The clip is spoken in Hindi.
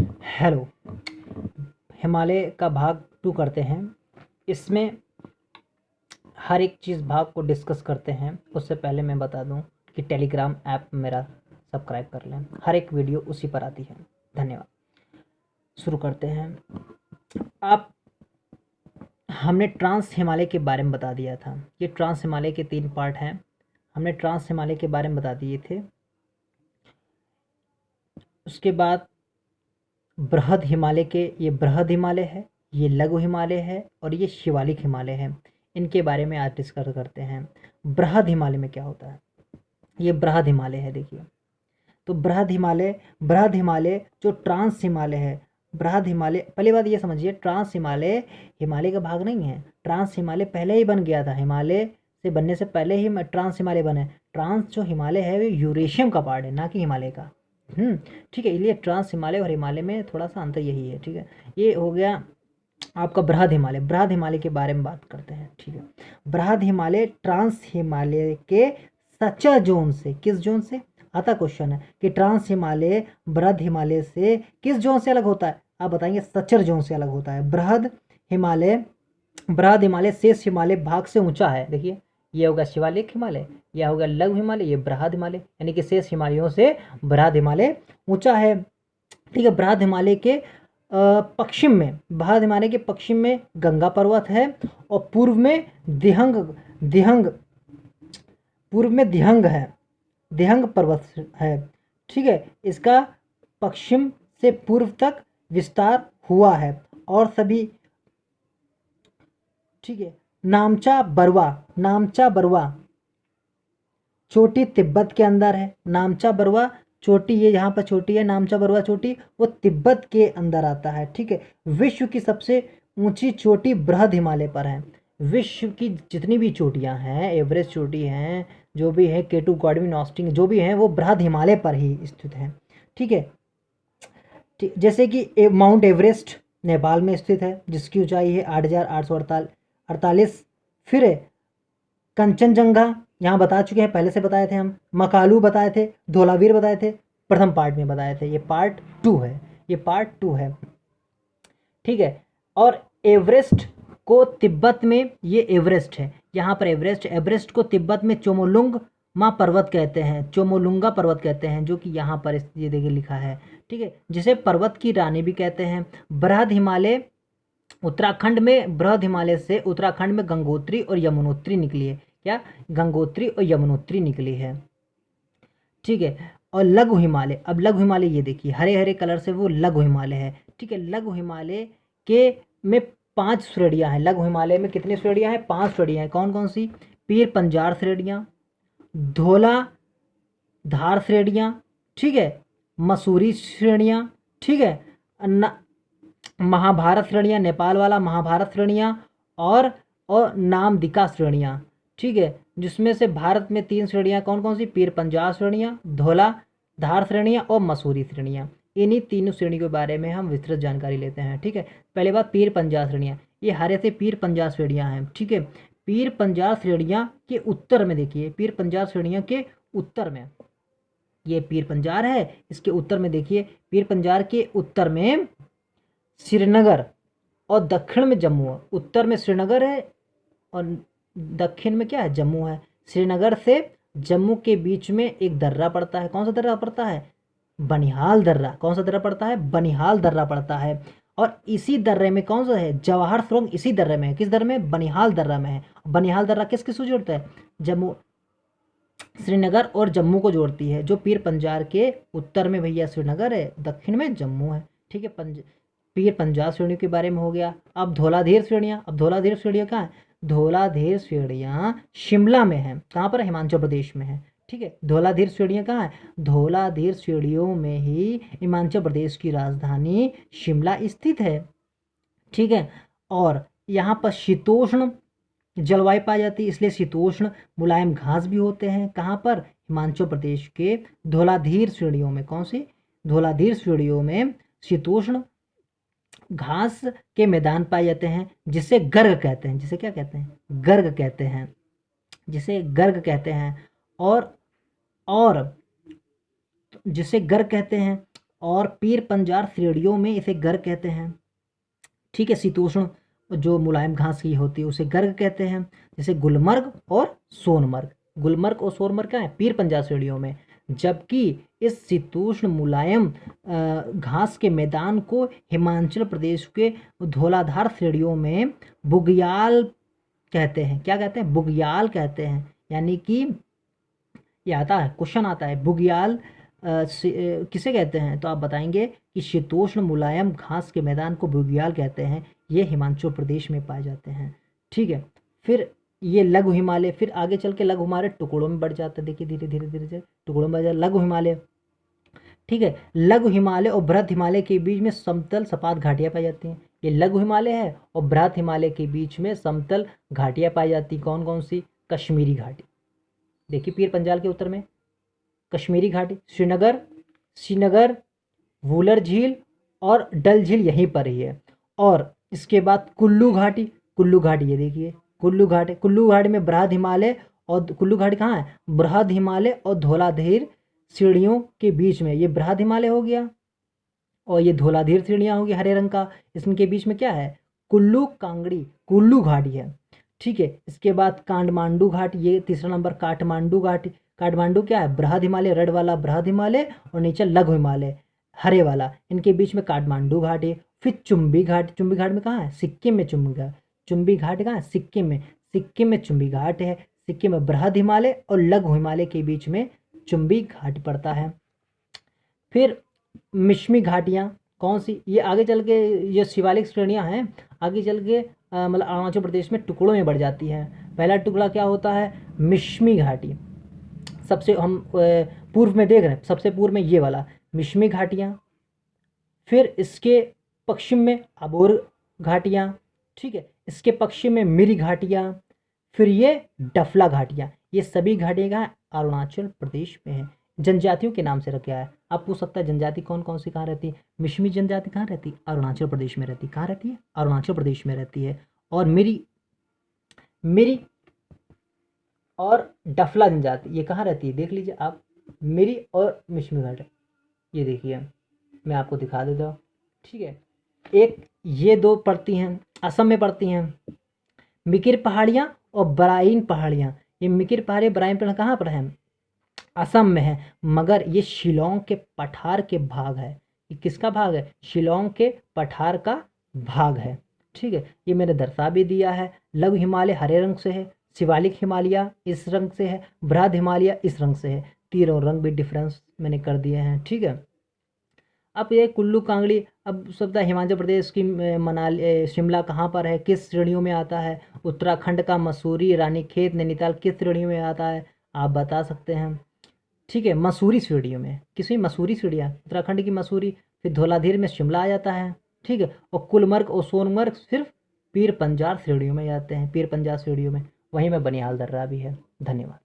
हेलो। हिमालय का भाग 2 करते हैं। इसमें हर एक चीज़ भाग को डिस्कस करते हैं। उससे पहले मैं बता दूं कि टेलीग्राम ऐप मेरा सब्सक्राइब कर लें, हर एक वीडियो उसी पर आती है। धन्यवाद। शुरू करते हैं। आप हमने ट्रांस हिमालय के बारे में बता दिया था। ये ट्रांस हिमालय के 3 पार्ट हैं। हमने ट्रांस हिमालय के बारे में बता दिए थे। उसके बाद बृहद हिमालय के, ये बृहद हिमालय है, ये लघु हिमालय है और ये शिवालिक हिमालय है। इनके बारे में आज डिस्कस करते हैं। बृहद हिमालय में क्या होता है? ये बृहद हिमालय है। देखिए, तो बृहद हिमालय जो ट्रांस हिमालय है। बृहद हिमालय, पहली बात ये समझिए, ट्रांस हिमालय हिमालय का भाग नहीं है। ट्रांस हिमालय पहले ही बन गया था। हिमालय से बनने से पहले ही ट्रांस हिमालय बने। ट्रांस जो हिमालय है वो यूरेशियम का पार्ट है, ना कि हिमालय का। ठीक है, इसलिए ट्रांस हिमालय और हिमालय में थोड़ा सा अंतर यही है। ठीक है, ये हो गया आपका बृहद हिमालय। बृहद हिमालय के बारे में बात करते हैं। ठीक है, बृहद हिमालय ट्रांस हिमालय के सचर जोन से, किस जोन से आता क्वेश्चन है कि ट्रांस हिमालय बृहद हिमालय से किस जोन से अलग होता है? आप बताएंगे सचर जोन से अलग होता है। बृहद हिमालय शेष हिमालय भाग से ऊंचा है। देखिए, ये होगा शिवालिक हिमालय, यह होगा लघु हिमालय, ये बृहद हिमालय, यानी कि शेष हिमालयों से बृहद हिमालय ऊंचा है। ठीक है, बृहद हिमालय के पश्चिम में, बृहद हिमालय के पश्चिम में गंगा पर्वत है और पूर्व में दिहंग है, दिहंग पर्वत है। ठीक है, इसका पश्चिम से पूर्व तक विस्तार हुआ है और सभी। ठीक है, नामचा बरवा चोटी तिब्बत के अंदर है। नामचा बरवा चोटी, ये यहाँ पर चोटी है, नामचा बरवा चोटी, वो तिब्बत के अंदर आता है। ठीक है, विश्व की सबसे ऊंची चोटी बृहद हिमालय पर है। विश्व की जितनी भी चोटियाँ हैं, एवरेस्ट चोटी हैं, जो भी है, केटू, गॉडविन, ऑस्टिन, जो भी हैं, वो बृहद हिमालय पर ही स्थित है। ठीक है, जैसे कि माउंट एवरेस्ट नेपाल में स्थित है, जिसकी ऊंचाई है 8,848। फिर कंचनजंगा यहाँ बता चुके हैं, पहले से बताए थे हम। मकालू बताए थे, धौलावीर बताए थे, प्रथम पार्ट में बताए थे। ये पार्ट 2 है, ये पार्ट 2 है। ठीक है, और एवरेस्ट को तिब्बत में, ये एवरेस्ट है यहाँ पर, एवरेस्ट को तिब्बत में चोमोलुंगमा पर्वत कहते हैं, चोमोलुंगा पर्वत कहते हैं, जो कि यहाँ पर ये देखिए लिखा है। ठीक है, जिसे पर्वत की रानी भी कहते हैं। बृहद हिमालय उत्तराखंड में, बृहद हिमालय से उत्तराखंड में गंगोत्री और यमुनोत्री निकली है। क्या? गंगोत्री और यमुनोत्री निकली है। ठीक है, और लघु हिमालय, अब लघु हिमालय ये देखिए हरे हरे कलर से, वो लघु हिमालय है। ठीक है, लघु हिमालय के में 5 श्रेणियां हैं। लघु हिमालय में कितनी श्रेणियां हैं? 5 श्रेणियां हैं। कौन कौन सी? पीर पंजार श्रेणियां, धौला धार श्रेणियां, ठीक है, मसूरी श्रेणियां, ठीक है, महाभारत श्रेणियाँ, नेपाल वाला महाभारत श्रेणियाँ, और नामदिका श्रेणियाँ। ठीक है, जिसमें से भारत में 3 श्रेणियाँ कौन कौन सी? पीर पंजार श्रेणियाँ, धौला धार श्रेणियाँ और मसूरी श्रेणियाँ। इन्हीं तीनों श्रेणी के बारे में हम विस्तृत जानकारी लेते हैं। ठीक है, पहले बात पीर पंजार श्रेणियाँ, ये हरे से पीर पंजार श्रेणियाँ हैं। ठीक है, पीर पंजार श्रेणियाँ के उत्तर में देखिए, पीर पंजार श्रेणियाँ के उत्तर में, ये पीर पंजार है, इसके उत्तर में देखिए, पीर पंजार के उत्तर में श्रीनगर और दक्षिण में जम्मू है। उत्तर में श्रीनगर है और दक्षिण में क्या है? जम्मू है। श्रीनगर से जम्मू के बीच में एक दर्रा पड़ता है। कौन सा दर्रा पड़ता है? बनिहाल दर्रा। कौन सा दर्रा पड़ता है? बनिहाल दर्रा पड़ता है। और इसी दर्रे में कौन सा है? जवाहर सुरंग इसी दर्रे में है। किस दर्रे में? बनिहाल दर्रा में है। बनिहाल दर्रा किस किस को जोड़ता है? जम्मू, श्रीनगर और जम्मू को जोड़ती है। जो पीर पंजार के उत्तर में भैया श्रीनगर है, दक्षिण में जम्मू है। ठीक है, पीर पंजार श्रेणियों के बारे में हो गया। अब धौलाधीर श्रेणियाँ, अब धौलाधीर श्रेणियाँ कहाँ है? धौलाधीर श्रेणियाँ शिमला में है। कहाँ पर? हिमाचल प्रदेश में है। ठीक है, धौलाधीर श्रेणियाँ कहाँ है? धौलाधीर श्रेणियों में ही हिमाचल प्रदेश की राजधानी शिमला स्थित है। ठीक है, और यहाँ पर शीतोष्ण जलवायु पाई जाती है, इसलिए शीतोष्ण मुलायम घास भी होते हैं। कहाँ पर? हिमाचल प्रदेश के धौलाधीर श्रेणियों में। कौन सी? धौलाधीर श्रेणियों में शीतोष्ण घास के मैदान पाए जाते हैं, जिसे गर्ग कहते हैं। जिसे क्या कहते हैं? गर्ग कहते हैं, जिसे गर्ग कहते हैं। और जिसे गर्ग कहते हैं। और पीर पंजाल श्रेणियों में इसे गर्ग कहते हैं। ठीक है, शीतोष्ण जो मुलायम घास की होती है उसे गर्ग कहते हैं। जैसे गुलमर्ग और सोनमर्ग, गुलमर्ग और सोनमर्ग क्या है, पीर पंजाल श्रेणियों में। जबकि इस शीतोष्ण मुलायम घास के मैदान को हिमाचल प्रदेश के धौलाधार श्रेणियों में बुग्याल कहते हैं। क्या कहते हैं, बुग्याल कहते हैं। यानी कि ये आता है, क्वेश्चन आता है, बुग्याल किसे कहते हैं, तो आप बताएंगे कि शीतोष्ण मुलायम घास के मैदान को बुग्याल कहते हैं। ये हिमाचल प्रदेश में पाए जाते हैं। ठीक है, फिर ये लघु हिमालय, फिर आगे चल के लघु हिमालय टुकड़ों में बढ़ जाता है। देखिए धीरे धीरे धीरे धीरे टुकड़ों में बढ़ जाता है लघु हिमालय। ठीक है, लघु हिमालय और बृहद हिमालय के बीच में समतल सपाट घाटियाँ पाई जाती हैं। ये लघु हिमालय है और बृहद हिमालय के बीच में समतल घाटियाँ पाई जाती। कौन कौन सी, कश्मीरी घाटी। देखिए पीर पंजाल के उत्तर में कश्मीरी घाटी, श्रीनगर, वूलर झील और डल झील यहीं पर ही है। और इसके बाद कुल्लू घाटी, कुल्लू घाटी ये देखिए कुल्लू घाटी, कुल्लू घाटी में बृहद हिमालय और कुल्लू घाटी कहाँ है, बृहद हिमालय और धौलाधार श्रेणियों के बीच में। ये बृहद हिमालय हो गया और ये धौलाधार श्रेणियाँ होगी हरे रंग का, इसके बीच में क्या है, कुल्लू कांगड़ी, कुल्लू घाटी है। ठीक है, इसके बाद काठमांडू घाटी, ये तीसरा नंबर काठमांडू घाटी। काठमांडू क्या है, बृहद हिमालय रेड वाला बृहद हिमालय और नीचे लघु हिमालय हरे वाला, इनके बीच में काठमांडू घाटी। फिर चुम्बी घाट, चुम्बी घाट में कहाँ है, सिक्किम में चुम्बी घाट, चुम्बी घाट कहाँ है, सिक्किम में, सिक्किम में चुम्बी घाट है। सिक्किम में बृहद हिमालय और लघु हिमालय के बीच में चुम्बी घाट पड़ता है। फिर मिश्मी घाटियाँ कौन सी, ये आगे चल के ये शिवालिक श्रेणियाँ हैं, आगे चल के मतलब अरुणाचल प्रदेश में टुकड़ों में बढ़ जाती है। पहला टुकड़ा क्या होता है, मिश्मी घाटी, सबसे हम पूर्व में देख रहे हैं, सबसे पूर्व में ये वाला मिश्मी घाटियाँ। फिर इसके पश्चिम में अबोर घाटियाँ। ठीक है, इसके पश्चिम में मिरी घाटियाँ। फिर ये डफला घाटियाँ, ये सभी घाटियाँ अरुणाचल प्रदेश में हैं। जनजातियों के नाम से रखा है। आप पूछ सकता है जनजाति कौन कौन सी कहाँ रहती है, मिश्मी जनजाति कहाँ रहती है, अरुणाचल प्रदेश में रहती है। कहाँ रहती है, अरुणाचल प्रदेश में रहती है। और मिरी और डफला जनजाति ये कहाँ रहती है, देख लीजिए आप, मिरी और मिश्मी घाटी, ये देखिए मैं आपको दिखा देता हूँ। ठीक है, एक ये दो पड़ती हैं, असम में पड़ती हैं मिकिर पहाड़ियाँ और बराइन पहाड़ियाँ। ये मिकिर पहाड़ी बराइन पहाड़ कहाँ पर है, असम में है, मगर ये शिलोंग के पठार के भाग है। ये किसका भाग है, शिलोंग के पठार का भाग है। ठीक है, ये मैंने दर्शा भी दिया है। लघु हिमालय हरे रंग से है, शिवालिक हिमालय इस रंग से है, बृहद हिमालय इस रंग से है। तीनों रंग भी डिफरेंस मैंने कर दिए हैं। ठीक है, अब ये कुल्लू कांगड़ी, अब सब हिमाचल प्रदेश की मनाली शिमला कहाँ पर है, किस श्रेणियों में आता है, उत्तराखंड का मसूरी रानीखेत नैनीताल किस श्रेणियों में आता है, आप बता सकते हैं। ठीक है, मसूरी श्रेणियों में, किसी मसूरी श्रेणियाँ, उत्तराखंड की मसूरी, फिर धौलाधार में शिमला आ जाता है। ठीक है, और गुलमर्ग और सोनमर्ग सिर्फ पीर पंजाल श्रेणियों में आते हैं, पीर पंजाल श्रेणियों में, वहीं में बनिहाल दर्रा भी है। धन्यवाद।